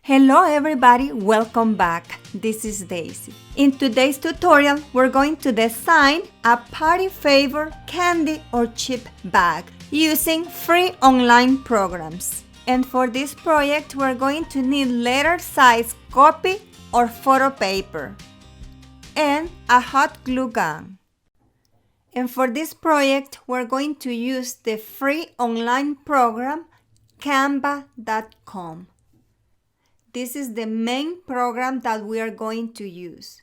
Hello everybody, welcome back. This is Daisy. In today's tutorial, we're going to design a party favor candy or chip bag using free online programs. And for this project, we're going to need letter size copy or photo paper and a hot glue gun. And for this project, we're going to use the free online program Canva.com. This is the main program that we are going to use.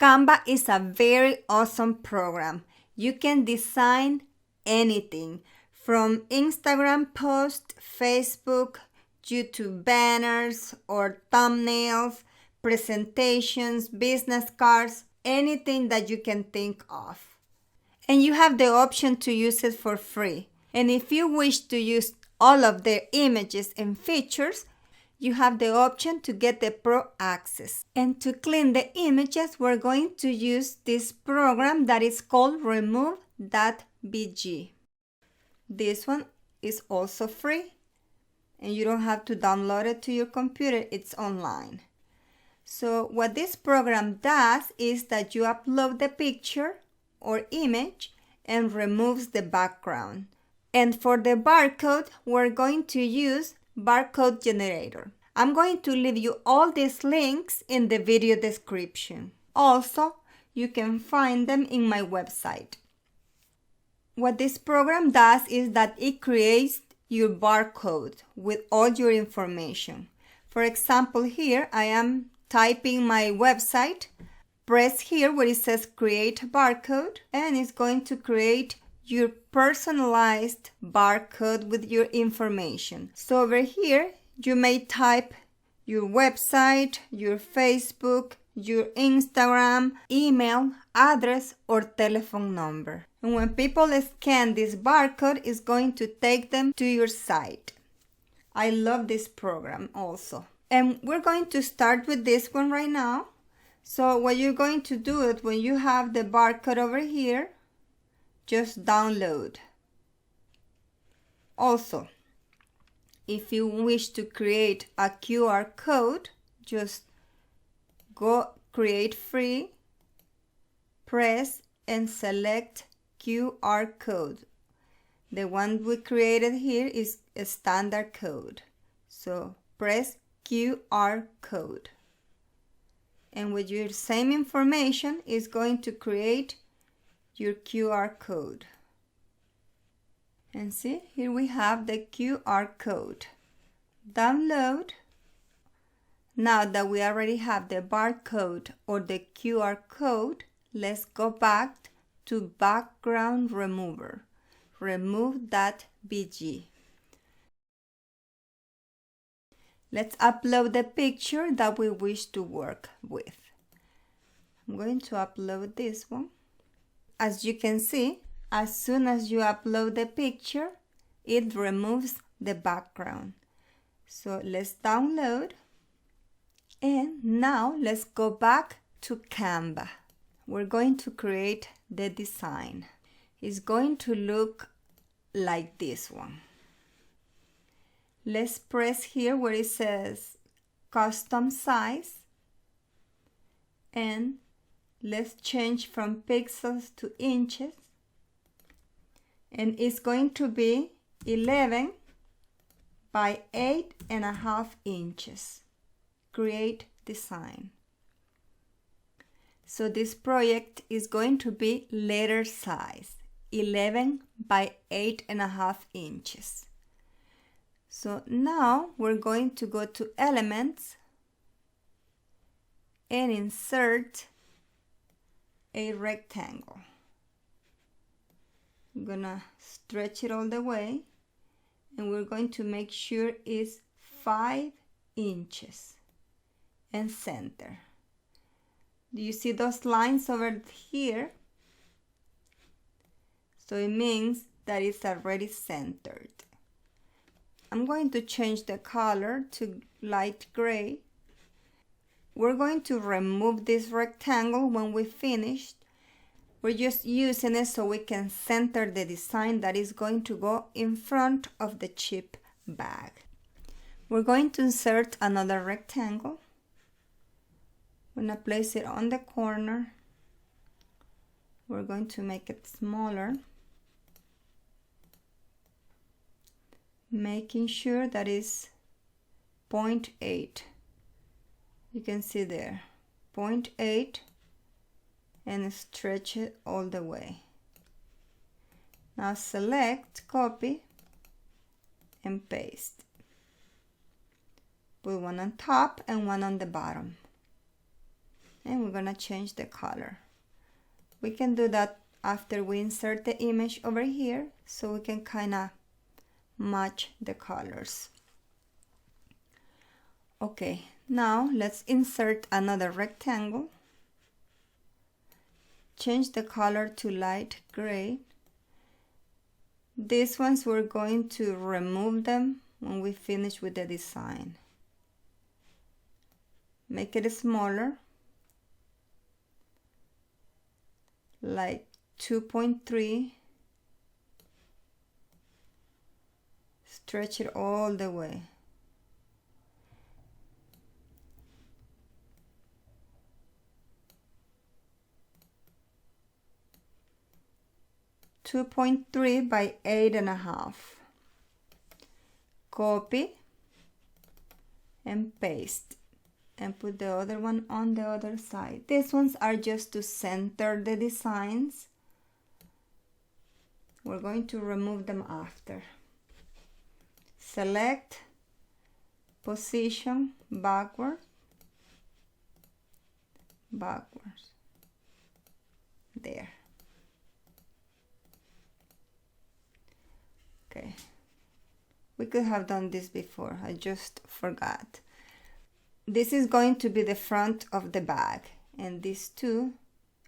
Canva is a very awesome program. You can design anything from Instagram posts, Facebook, YouTube banners or thumbnails, presentations, business cards, anything that you can think of. And you have the option to use it for free. And if you wish to use all of their images and features, you have the option to get the Pro access. And to clean the images, we're going to use this program that is called Removebg. This one is also free, and you don't have to download it to your computer, it's online. So what this program does is that you upload the picture or image and removes the background. And for the barcode, we're going to use Barcode Generator. I'm going to leave you all these links in the video description. Also, you can find them in my website. What this program does is that it creates your barcode with all your information. For example, here I am typing my website. Press here where it says create barcode, and it's going to create your personalized barcode with your information. So over here, you may type your website, your Facebook, your Instagram, email, address, or telephone number. And when people scan this barcode, it's going to take them to your site. I love this program also. And we're going to start with this one right now. So what you're going to do is when you have the barcode over here, just download. Also, if you wish to create a QR code, just go create free, press and select QR code. The one we created here is a standard code. So press QR code. And with your same information is going to create your QR code. And see, here we have the QR code. Download. Now that we already have the barcode or the QR code, let's go back to background remover. Remove.bg. Let's upload the picture that we wish to work with. I'm going to upload this one. As you can see, as soon as you upload the picture, it removes the background. So let's download. And now let's go back to Canva. We're going to create the design. It's going to look like this one. Let's press here where it says custom size. And let's change from pixels to inches. And it's going to be 11 by 8.5 inches. Create design. So this project is going to be letter size 11 by 8.5 inches. So now we're going to go to elements and insert a rectangle. I'm gonna stretch it all the way, and we're going to make sure it's 5 inches and center. Do you see those lines over here? So it means that it's already centered. I'm going to change the color to light gray. We're going to remove this rectangle when we finished. We're just using it so we can center the design that is going to go in front of the chip bag. We're going to insert another rectangle. We're going to place it on the corner. We're going to make it smaller, making sure that it's 0.8. You can see there, 0.8, and stretch it all the way. Now select, copy, and paste. Put one on top and one on the bottom. And we're gonna change the color. We can do that after we insert the image over here, so we can kind of match the colors. Okay, now let's insert another rectangle. Change the color to light gray. These ones we're going to remove them when we finish with the design. Make it smaller, like 2.3. Stretch it all the way. (2.3 by 8.5). Copy and paste, and put the other one on the other side. These ones are just to center the designs. We're going to remove them after. Select, position, backwards, there. Okay, we could have done this before, I just forgot. This is going to be the front of the bag, and these two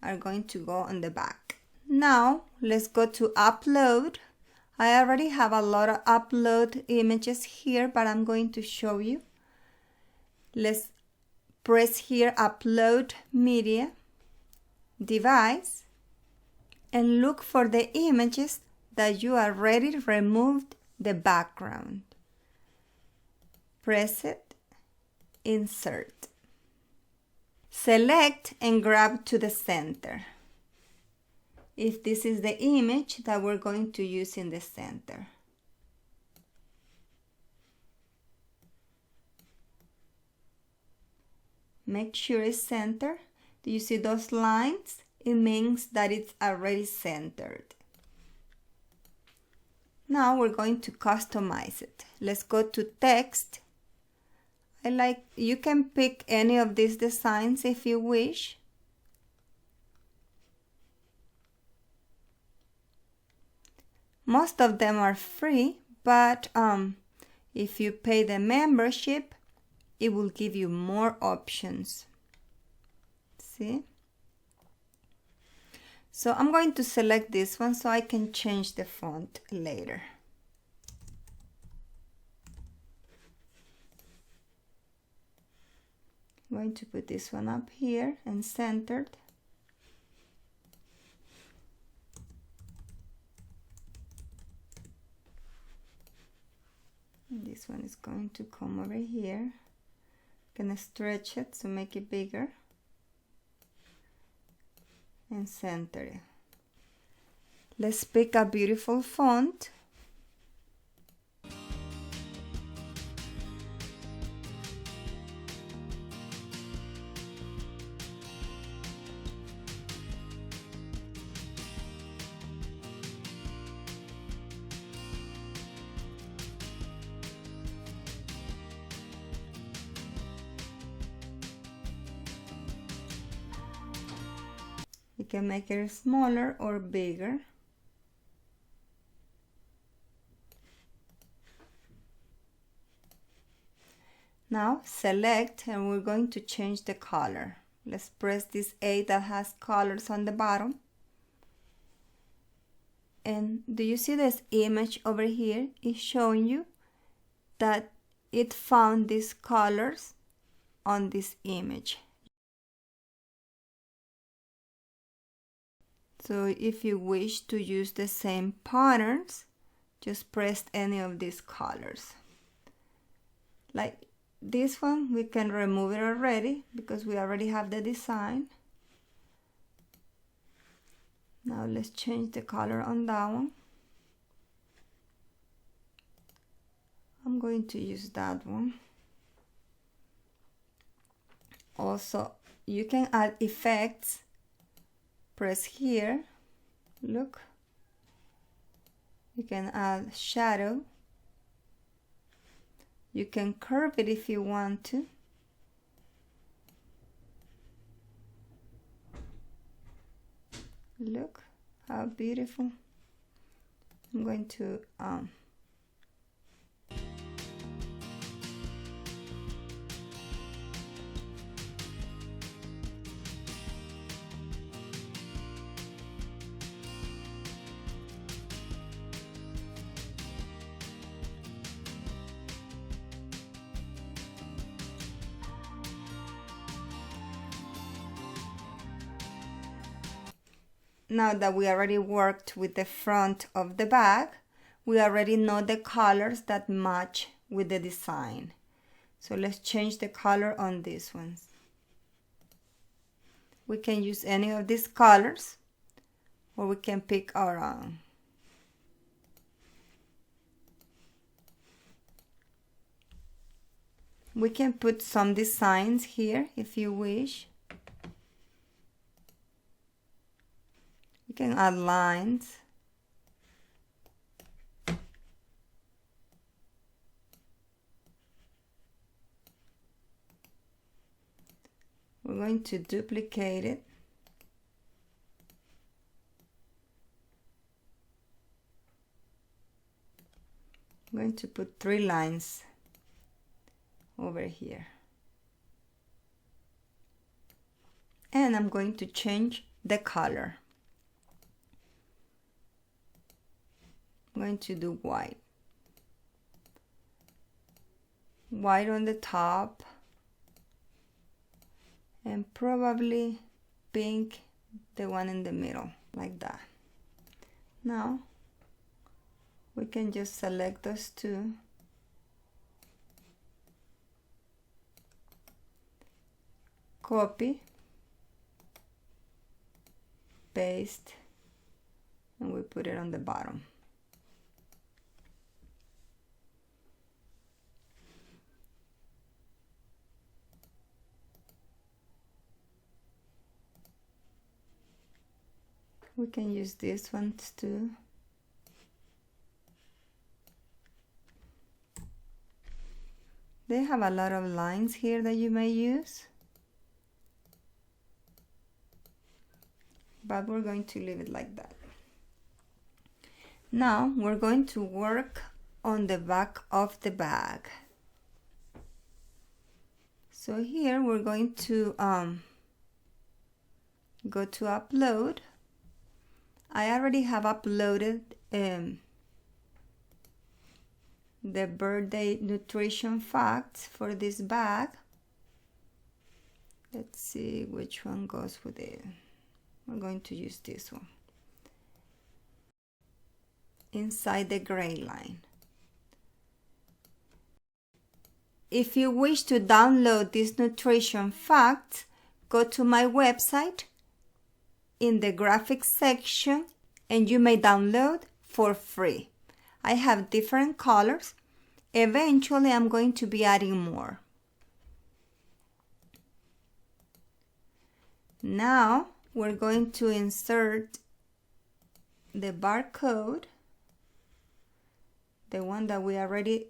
are going to go on the back. Now let's go to upload. I already have a lot of upload images here, but I'm going to show you. Let's press here, upload media, device, and look for the images that you already removed the background. Press it, insert. Select and grab to the center, if this is the image that we're going to use in the center. Make sure it's centered. Do you see those lines? It means that it's already centered. Now we're going to customize it. Let's go to text. You can pick any of these designs if you wish. Most of them are free, but if you pay the membership, it will give you more options. See? So I'm going to select this one so I can change the font later. I'm going to put this one up here and centered. And this one is going to come over here. I'm gonna stretch it to make it bigger. And center it. Let's pick a beautiful font. You can make it smaller or bigger. Now select, and we're going to change the color. Let's press this A that has colors on the bottom. And do you see this image over here? It's showing you that it found these colors on this image. So if you wish to use the same patterns, just press any of these colors. Like this one, we can remove it already because we already have the design. Now let's change the color on that one. I'm going to use that one. Also, you can add effects. Press here. Look. You can add shadow. You can curve it if you want to. Look how beautiful. I'm going to now that we already worked with the front of the bag, we already know the colors that match with the design. So let's change the color on these ones. We can use any of these colors, or we can pick our own. We can put some designs here if you wish. You can add lines. We're going to duplicate it. I'm going to put 3 lines over here. And I'm going to change the color. I'm going to do white. White on the top. And probably pink, the one in the middle, like that. Now, we can just select those two. Copy. Paste. And we put it on the bottom. We can use these ones too. They have a lot of lines here that you may use, but we're going to leave it like that. Now we're going to work on the back of the bag. So here we're going to go to upload. I already have uploaded the birthday nutrition facts for this bag. Let's see which one goes with it. We're going to use this one. Inside the gray line. If you wish to download this nutrition facts, go to my website in the graphics section and you may download for free. I have different colors. Eventually I'm going to be adding more. Now we're going to insert the barcode, the one that we already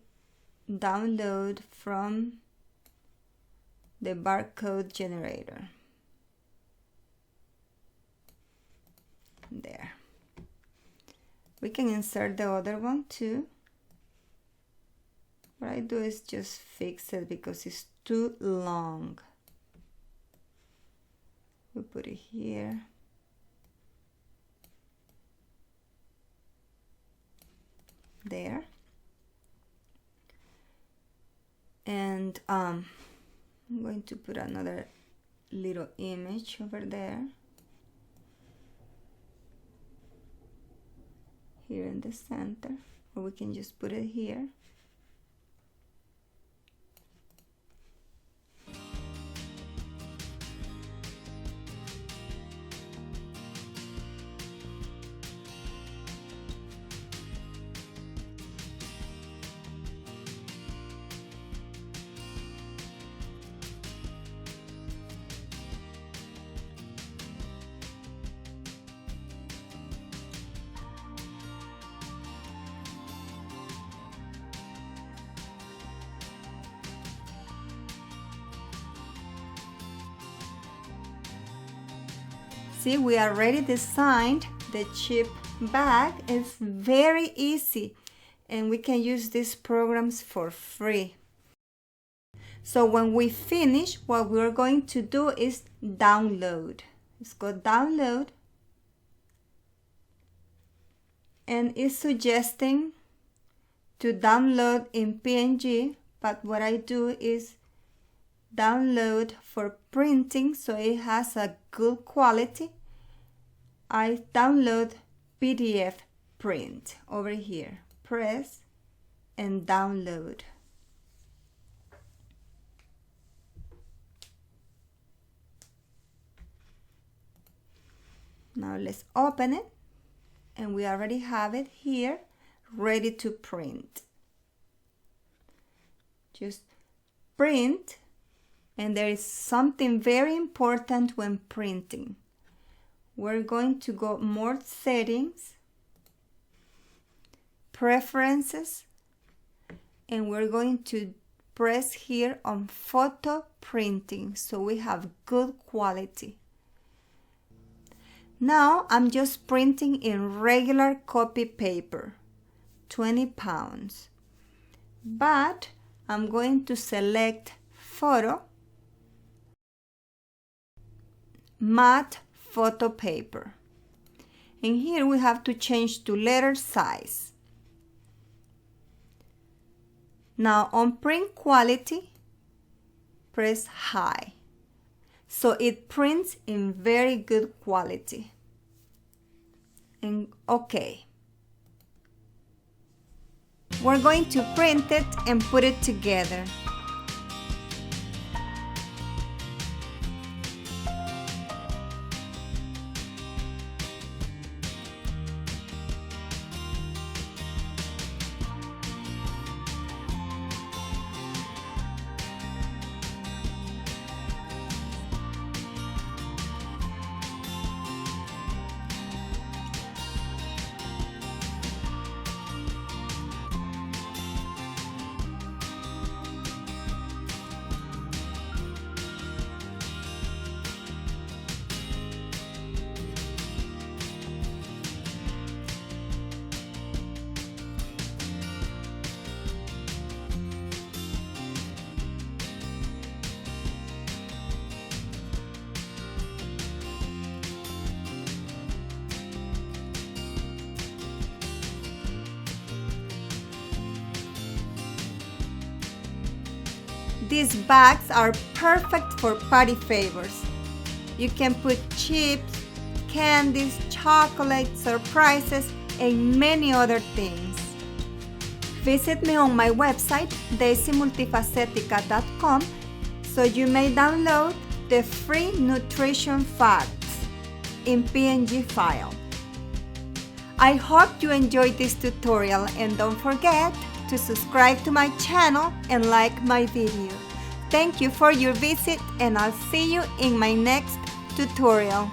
download from the Barcode Generator. There. We can insert the other one too. What I do is just fix it because it's too long. We put it here. There. And I'm going to put another little image over there. Here in the center, or we can just put it here. See, we already designed the chip bag. It's very easy, and we can use these programs for free. So when we finish, what we're going to do is download. Let's go download. And it's suggesting to download in PNG, but what I do is download for printing so it has a good quality. I download PDF print over here. Press and download. Now let's open it, and we already have it here ready to print. Just print, and there is something very important when printing. We're going to go more settings, preferences, and we're going to press here on photo printing so we have good quality. Now I'm just printing in regular copy paper, 20 pounds. But I'm going to select photo, matte photo paper. And here we have to change to letter size. Now on print quality, press high. So it prints in very good quality. And OK. We're going to print it and put it together. These bags are perfect for party favors. You can put chips, candies, chocolates, surprises, and many other things. Visit me on my website, daisymultifacetica.com, so you may download the free nutrition facts in PNG file. I hope you enjoyed this tutorial, and don't forget to subscribe to my channel and like my video. Thank you for your visit, and I'll see you in my next tutorial.